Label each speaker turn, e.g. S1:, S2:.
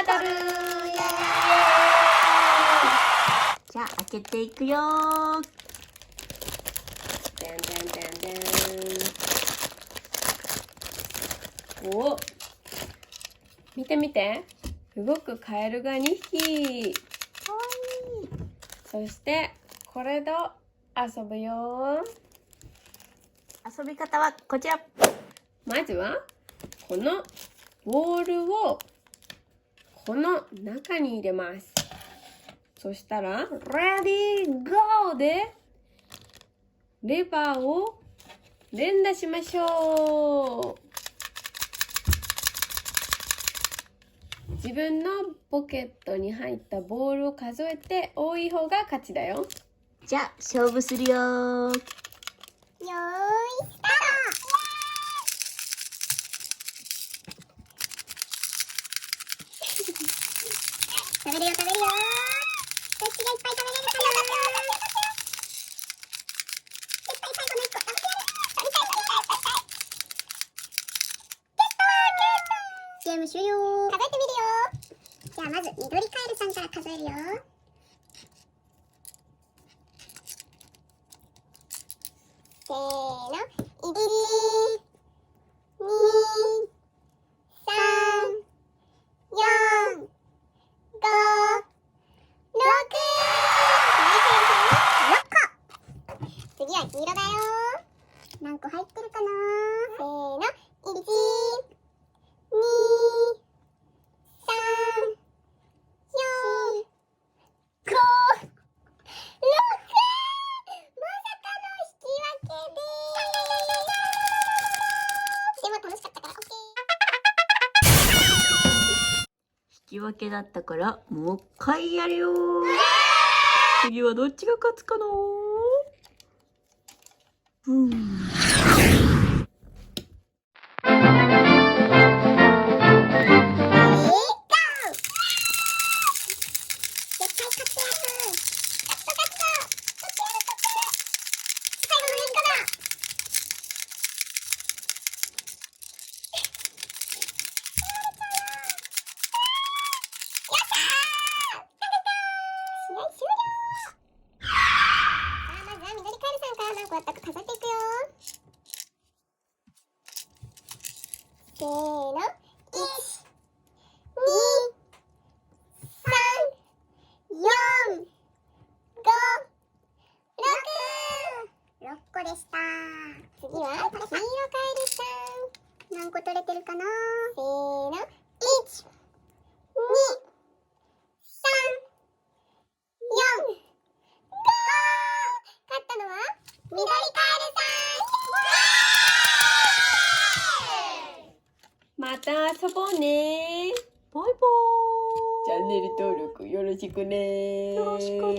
S1: トルじゃあ開けていくよー。
S2: でんでんでんでん。お、見て見て、動くカエルが2匹。
S1: かわいい。
S2: そしてこれと遊ぶよ。
S1: 遊び方はこちら。
S2: まずはこのボールをこの中に入れます。そしたらレディーゴーでレバーを連打しましょう。自分のポケットに入ったボールを数えて多い方が勝ちだよ。
S1: じゃあ勝負するよー。
S3: よーい、スタート。食べるよ食べるよ。どっちがいっぱい食べれるかな。絶対最後の1個食べてやる。取りたい取りたい取りたい。ゲーム終了。数えてみるよ。じゃあまず緑カエルさんから数えるよ。せーの、1、2、3、4、5、6。次は黄色だよ。何個入ってるかな。せーの、1、2、3、4、5、6。まさかの引き分けでーす。でも楽しかったから OK。
S1: 引き分けだったからもう一回やるよー。次はどっちが勝つかなー。
S3: せーの、1、2、3、4、5、6。6個でした。次は黄色カエルさん。何個取れてるかな。せーの、1、2、3、4、5。勝ったのは緑カエルさん。
S2: また遊ぼうね。
S1: バイバーイ。
S2: チャンネル登録よろしくね。
S1: よろしくね。